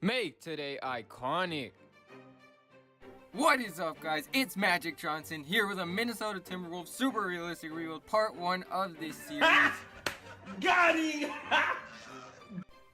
Make today iconic. What is up, guys? It's Magic Johnson here with a Minnesota Timberwolves Super Realistic Rebuild Part 1 of this series. Got him!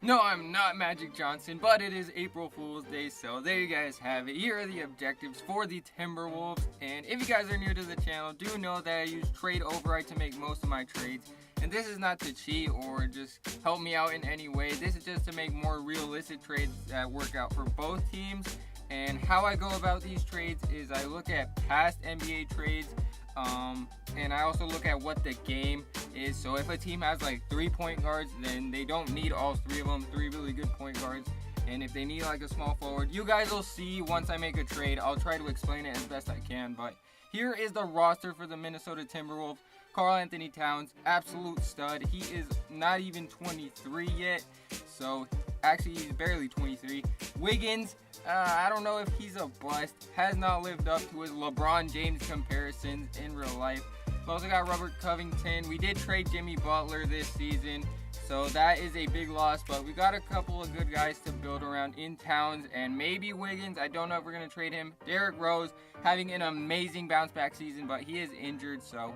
No, I'm not Magic Johnson, but it is April Fool's Day, so there you guys have it. Here are the objectives for the Timberwolves, and if you guys are new to the channel, do know that I use Trade Override to make most of my trades. And this is not to cheat or just help me out in any way. This is just to make more realistic trades that work out for both teams. And how I go about these trades is I look at past NBA trades, and I also look at what the game is. So if a team has like 3 point guards, then they don't need all three of them, 3 really good point guards. And if they need like a small forward, you guys will see once I make a trade. I'll try to explain it as best I can. But here is the roster for the Minnesota Timberwolves. Karl-Anthony Towns, absolute stud. He is not even 23 yet, so actually he's barely 23. Wiggins, I don't know if he's a bust. Has not lived up to his LeBron James comparisons in real life. We also got Robert Covington. We did trade Jimmy Butler this season, so that is a big loss, but we got a couple of good guys to build around in Towns and maybe Wiggins. I don't know if we're going to trade him. Derrick Rose having an amazing bounce back season, but he is injured, so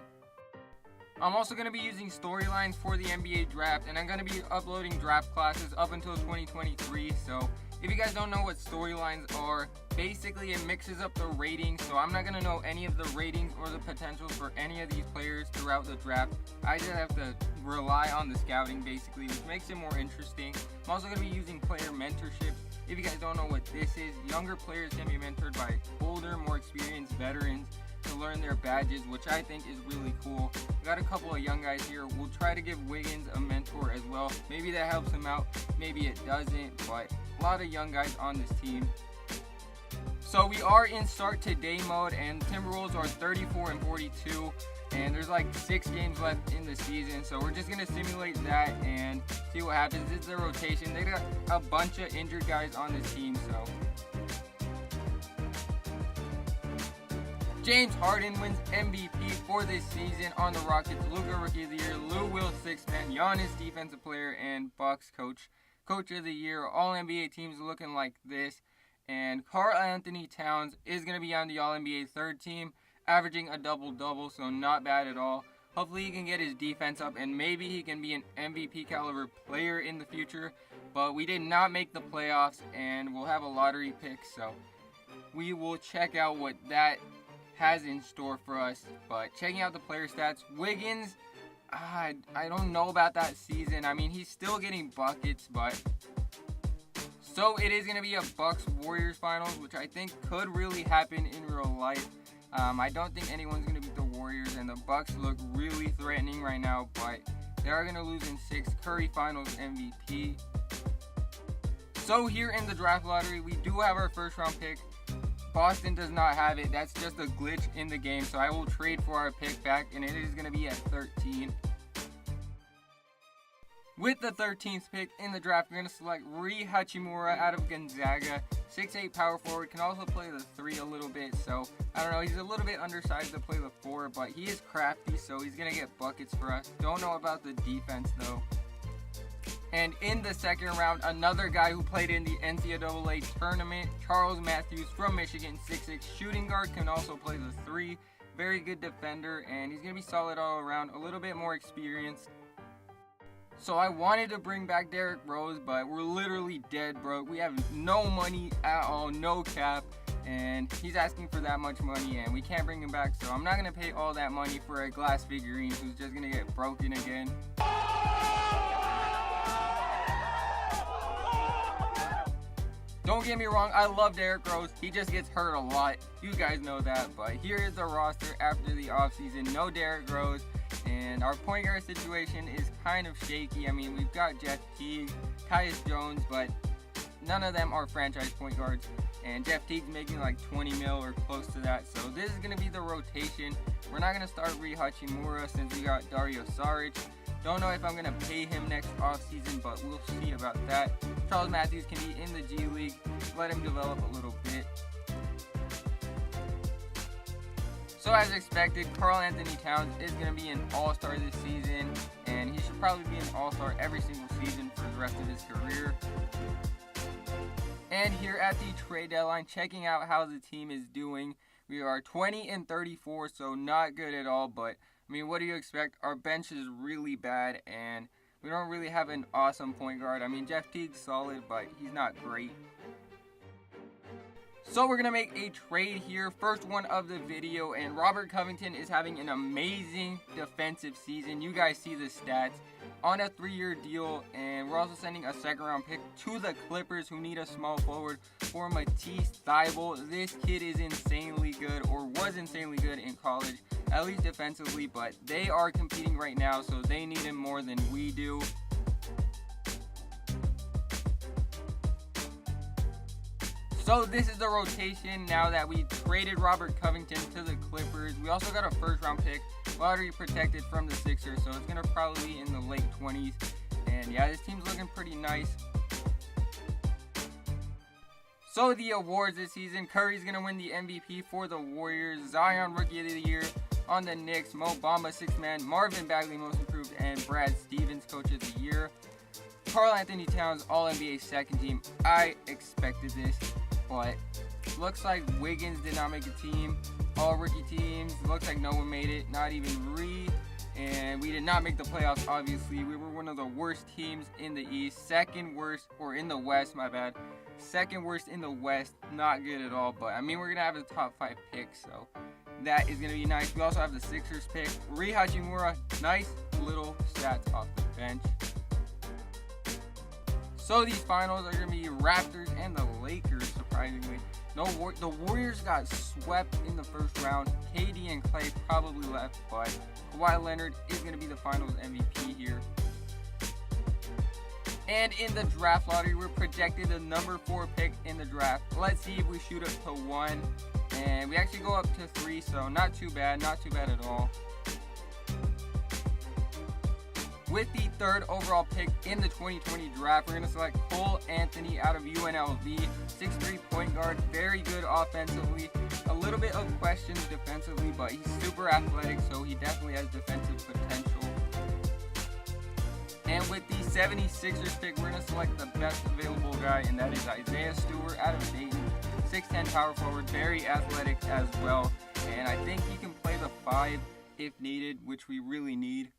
I'm also going to be using storylines for the NBA draft, and I'm going to be uploading draft classes up until 2023. So if you guys don't know what storylines are, basically it mixes up the ratings. So I'm not going to know any of the ratings or the potentials for any of these players throughout the draft. I just have to rely on the scouting basically, which makes it more interesting. I'm also going to be using player mentorship. If you guys don't know what this is, younger players can be mentored by older, more experienced veterans to learn their badges, which I think is really cool. We got a couple of young guys here. We'll try to give Wiggins a mentor as well. Maybe that helps him out, maybe it doesn't, but a lot of young guys on this team. So we are in start today mode, and the Timberwolves are 34-42, and there's like 6 games left in the season, so we're just gonna simulate that and see what happens. This is the rotation. They got a bunch of injured guys on this team, so James Harden wins MVP for this season on the Rockets. Luka Rookie of the Year, Lou Will Sixth Man, Giannis Defensive Player, and Bucks Coach of the Year. All NBA teams looking like this. And Karl-Anthony Towns is going to be on the All-NBA third team, averaging a double-double, so not bad at all. Hopefully he can get his defense up, and maybe he can be an MVP caliber player in the future. But we did not make the playoffs, and we'll have a lottery pick, so we will check out what that has in store for us. But checking out the player stats, Wiggins, I don't know about that season. I mean, he's still getting buckets, but so it is going to be a Bucks-Warriors finals, which I think could really happen in real life. I don't think anyone's going to beat the Warriors, and the Bucks look really threatening right now, but they are going to lose in 6. Curry Finals MVP. So here in the draft lottery, we do have our first round pick. Boston does not have it. That's just a glitch in the game, so I will trade for our pick back, and it is going to be at 13. With the 13th pick in the draft, we're going to select Rui Hachimura out of Gonzaga. 6'8" power forward, can also play the 3 a little bit, so I don't know, he's a little bit undersized to play the 4, but he is crafty, so he's going to get buckets for us. Don't know about the defense though. And in the second round, another guy who played in the NCAA tournament, Charles Matthews from Michigan, 6'6", shooting guard, can also play the 3. Very good defender, and he's going to be solid all around, a little bit more experienced. So I wanted to bring back Derrick Rose, but we're literally dead broke. We have no money at all, no cap, and he's asking for that much money, and we can't bring him back, so I'm not going to pay all that money for a glass figurine who's just going to get broken again. Don't get me wrong, I love Derrick Rose. He just gets hurt a lot. You guys know that. But here is the roster after the offseason. No Derrick Rose. And our point guard situation is kind of shaky. I mean, we've got Jeff Teague, Tyus Jones, but none of them are franchise point guards. And Jeff Teague's making like 20 mil or close to that. So this is going to be the rotation. We're not going to start Rui Hachimura since we got Dario Saric. Don't know if I'm going to pay him next offseason, but we'll see about that. Charles Matthews can be in the G League. Let him develop a little bit. So as expected, Karl-Anthony Towns is going to be an all-star this season, and he should probably be an all-star every single season for the rest of his career. And here at the trade deadline, checking out how the team is doing. We are 20-34, so not good at all. But, I mean, what do you expect? Our bench is really bad, and we don't really have an awesome point guard. I mean, Jeff Teague's solid, but he's not great. So we're going to make a trade here, first one of the video, and Robert Covington is having an amazing defensive season. You guys see the stats on a 3-year deal, and we're also sending a second-round pick to the Clippers, who need a small forward for Matisse Thybulle. This kid is insanely good, or was insanely good in college, at least defensively, but they are competing right now, so they need him more than we do. So this is the rotation now that we traded Robert Covington to the Clippers. We also got a first-round pick, lottery protected from the Sixers, so it's going to probably be in the late 20s. And yeah, this team's looking pretty nice. So the awards this season, Curry's going to win the MVP for the Warriors, Zion Rookie of the Year on the Knicks, Mo Bamba 6th Man, Marvin Bagley Most Improved, and Brad Stevens Coach of the Year. Karl Anthony Towns All-NBA second team. I expected this, but looks like Wiggins did not make a team. All rookie teams, looks like no one made it, not even Reed. And we did not make the playoffs, obviously. We were one of the worst teams in the East, second worst, or in the West, my bad. Second worst in the West, not good at all. But, I mean, we're going to have a top 5 pick, so that is going to be nice. We also have the Sixers pick. Rui Hachimura, nice little stats off the bench. So these finals are going to be Raptors and the Lakers, surprisingly. The Warriors got swept in the first round. KD and Clay probably left, but Kawhi Leonard is going to be the finals MVP here. And in the draft lottery, we're projected the number 4 pick in the draft. Let's see if we shoot up to 1. And we actually go up to 3, so not too bad at all. With the 3rd overall pick in the 2020 draft, we're going to select Cole Anthony out of UNLV, 6'3" point guard, very good offensively, a little bit of questions defensively, but he's super athletic, so he definitely has defensive potential. And with the 76ers pick, we're going to select the best available guy, and that is Isaiah Stewart out of Dayton, 6'10" power forward, very athletic as well, and I think he can play the 5 if needed, which we really need.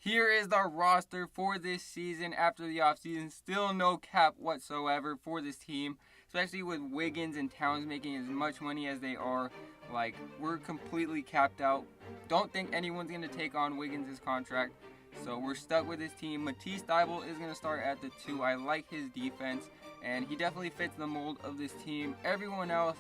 Here is the roster for this season after the offseason. Still no cap whatsoever for this team, especially with Wiggins and Towns making as much money as they are. Like, we're completely capped out. Don't think anyone's going to take on Wiggins' contract, so we're stuck with this team. Matisse Thybulle is going to start at the 2. I like his defense, and he definitely fits the mold of this team. Everyone else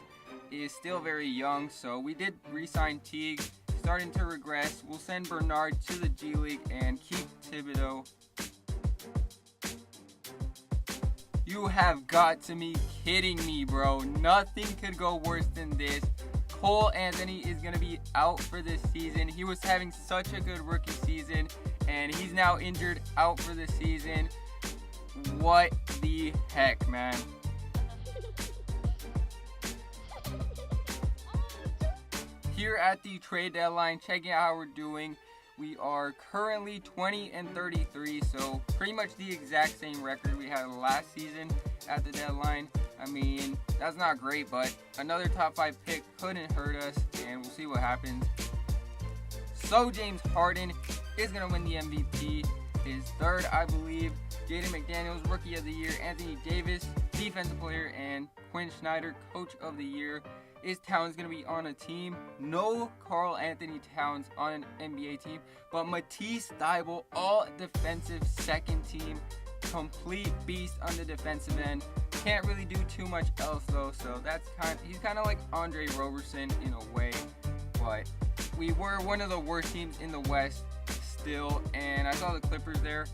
is still very young, so we did re-sign Teague. Starting to regress. We'll send Bernard to the G League and keep Thibodeau. You have got to be kidding me, bro. Nothing could go worse than this. Cole Anthony is going to be out for this season. He was having such a good rookie season, and he's now injured, out for the season. What the heck, man? Here at the trade deadline, checking out how we're doing. We are currently 20-33, so pretty much the exact same record we had last season at the deadline. I mean, that's not great, but another top 5 pick couldn't hurt us, and we'll see what happens. So James Harden is going to win the MVP, his 3rd, I believe. Jaden McDaniels, Rookie of the Year. Anthony Davis, Defensive Player, and Quinn Snyder, Coach of the Year. Is Towns going to be on a team? No Karl Anthony Towns on an NBA team, but Matisse Thybulle, all defensive second team, complete beast on the defensive end. Can't really do too much else though, so he's kind of like Andre Roberson in a way, but we were one of the worst teams in the West still, and I saw the Clippers there,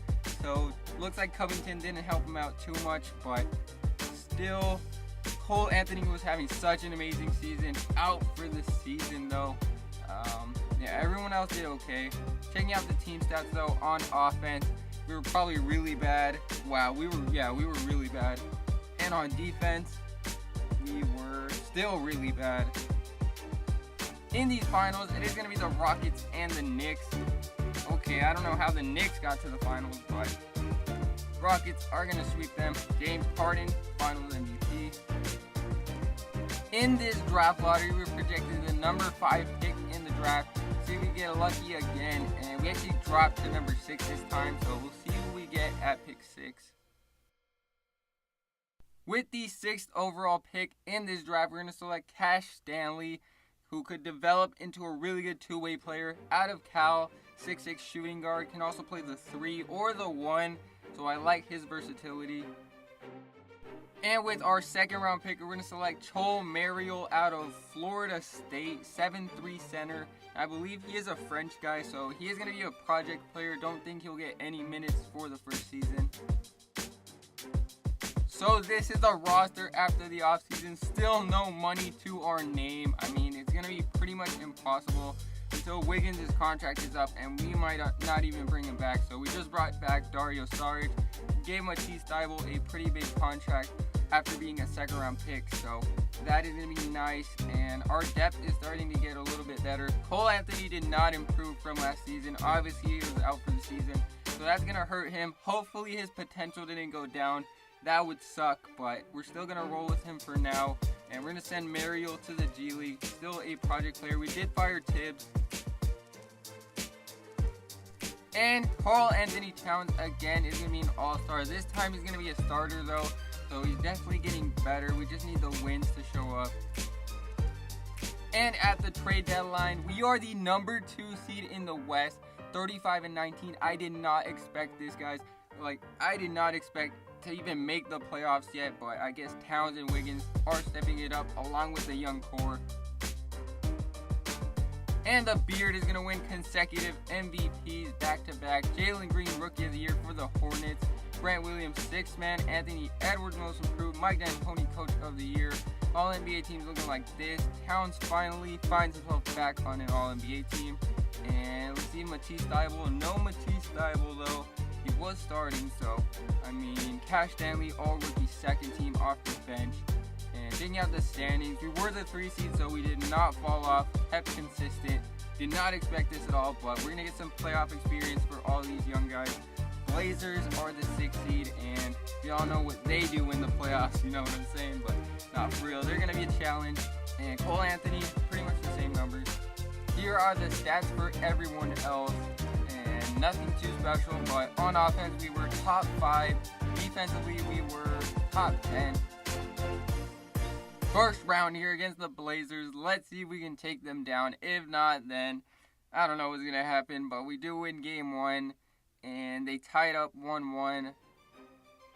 so looks like Covington didn't help him out too much, but still. Cole Anthony was having such an amazing season, out for the season though. Yeah, everyone else did okay. Checking out the team stats though, on offense, we were probably really bad. Wow, we were really bad. And on defense, we were still really bad. In these finals, it is going to be the Rockets and the Knicks. Okay, I don't know how the Knicks got to the finals, but Rockets are going to sweep them. James Harden, finals MVP. in this draft lottery. We were projected the number 5 pick in the draft. See if we get lucky again, and we actually dropped to number 6 this time, so we'll see who we get at pick 6. With the 6th overall pick in this draft, we're going to select Cash Stanley, who could develop into a really good two-way player out of Cal. 6'6" shooting guard, can also play the 3 or the 1, so I like his versatility. And with our 2nd round pick, we're going to select Joel Mariel out of Florida State, 7'3" center. I believe he is a French guy, so he is going to be a project player. Don't think he'll get any minutes for the first season. So this is the roster after the offseason. Still no money to our name. I mean, it's going to be pretty much impossible until Wiggins' contract is up, and we might not even bring him back. So we just brought back Dario Saric, gave Matisse Thybulle a pretty big contract after being a 2nd round pick. So that is going to be nice, and our depth is starting to get a little bit better. Cole Anthony did not improve from last season. Obviously, he was out for the season, so that's going to hurt him. Hopefully his potential didn't go down. That would suck, but we're still going to roll with him for now. And we're going to send Mariel to the G League. Still a project player. We did fire Tibbs. And Karl Anthony Towns again is going to be an all-star. This time he's going to be a starter though. So he's definitely getting better. We just need the wins to show up. And at the trade deadline, we are the number 2 seed in the West. 35-19. I did not expect this, guys. I did not expect to even make the playoffs yet, but I guess Towns and Wiggins are stepping it up along with the young core. And the Beard is going to win consecutive MVPs back-to-back. Jalen Green, Rookie of the Year for the Hornets. Grant Williams, 6th man. Anthony Edwards, Most Improved. Mike D'Antoni, Coach of the Year. All-NBA teams looking like this. Towns finally finds himself back on an All-NBA team. And let's see Matisse Thybulle. No Matisse Thybulle, though. He was starting, so, I mean, Cash Stanley, all-rookie 2nd team off the bench. And taking out the standings, we were the 3 seed, so we did not fall off, kept consistent. Did not expect this at all, but we're going to get some playoff experience for all these young guys. Blazers are the 6th seed, and we all know what they do in the playoffs, you know what I'm saying, but not for real. They're going to be a challenge. And Cole Anthony, pretty much the same numbers. Here are the stats for everyone else. Nothing too special, but on offense we were top 5. Defensively we were top 10. First round here against the Blazers. Let's see if we can take them down. If not, then I don't know what's going to happen, but we do win game 1, and they tied up 1-1.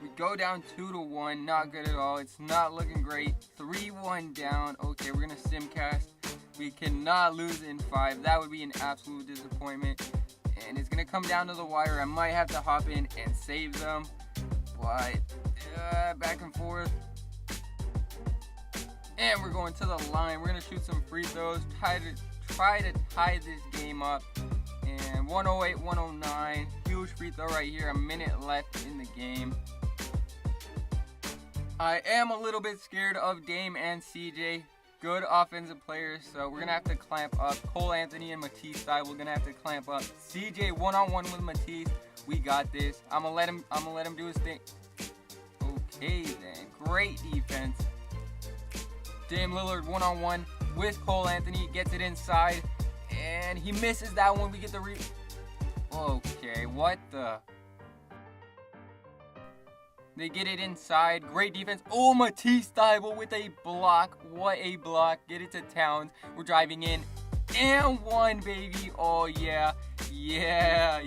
We go down 2-1, not good at all. It's not looking great. 3-1 down. Okay, we're going to simcast. We cannot lose in 5. That would be an absolute disappointment. And it's going to come down to the wire. I might have to hop in and save them. But, back and forth. And we're going to the line. We're going to shoot some free throws. Try to tie this game up. And 108-109. Huge free throw right here. A minute left in the game. I am a little bit scared of Dame and CJ. Good offensive players, so we're going to have to clamp up. Cole Anthony and Matisse Thybulle, we're going to have to clamp up. CJ one-on-one with Matisse. We got this. I'm going to let him do his thing. Okay, then. Great defense. Dame Lillard one-on-one with Cole Anthony. Gets it inside, and he misses that one. We get the Okay, what the... They get it inside. Great defense. Oh, Matisse Thybulle with a block. What a block. Get it to Towns. We're driving in. And 1, baby. Oh, yeah. Yeah.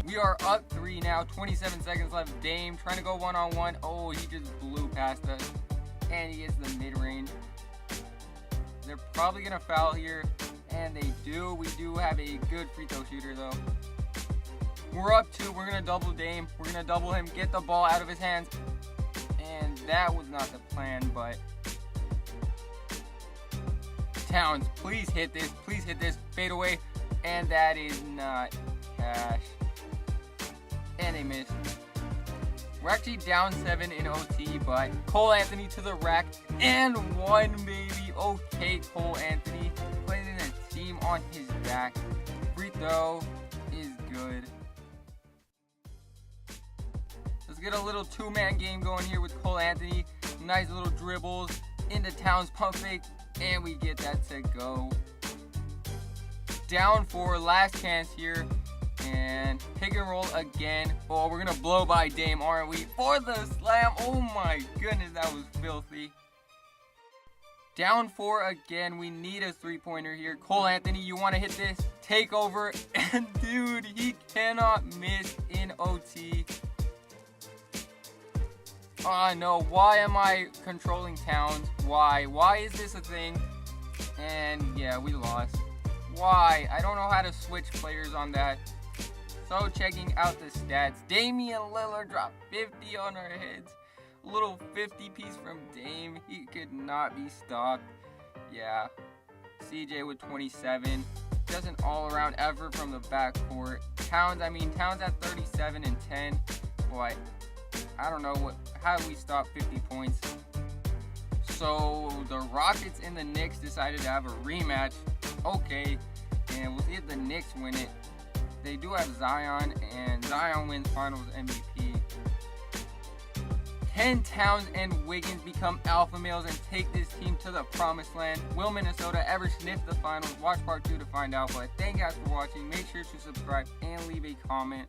We are up 3 now. 27 seconds left. Dame trying to go one-on-one. Oh, he just blew past us. And he gets the mid-range. They're probably going to foul here. And they do. We do have a good free throw shooter, though. We're up 2. We're going to double Dame. We're going to double him, get the ball out of his hands. And that was not the plan, but... Towns, please hit this. Please hit this. Fade away. And that is not cash. And they missed. We're actually down 7 in OT, but Cole Anthony to the rack. And 1, baby. Okay, Cole Anthony. Putting a team on his back. Free throw is good. Let's get a little two-man game going here with Cole Anthony. Nice little dribbles into Towns, pump fake, and we get that to go. Down 4, last chance here, and pick and roll again. Oh, we're gonna blow by Dame, aren't we? For the slam. Oh my goodness, that was filthy. Down 4 again. We need a three-pointer here. Cole Anthony, you want to hit this? Take over, and dude, he cannot miss in OT. Oh no, why am I controlling Towns? Why? Why is this a thing? And yeah, we lost. Why? I don't know how to switch players on that. So checking out the stats, Damian Lillard dropped 50 on our heads. A little 50 piece from Dame. He could not be stopped. Yeah. CJ with 27. Just an all-around effort from the backcourt. Towns at 37 and 10. Boy, I don't know how we stop 50 points. So the Rockets and the Knicks decided to have a rematch. Okay, and we'll see if the Knicks win it. They do have Zion, and Zion wins Finals MVP. Can Towns and Wiggins become alpha males and take this team to the promised land? Will Minnesota ever sniff the finals? Watch part 2 to find out. But thank you guys for watching. Make sure to subscribe and leave a comment.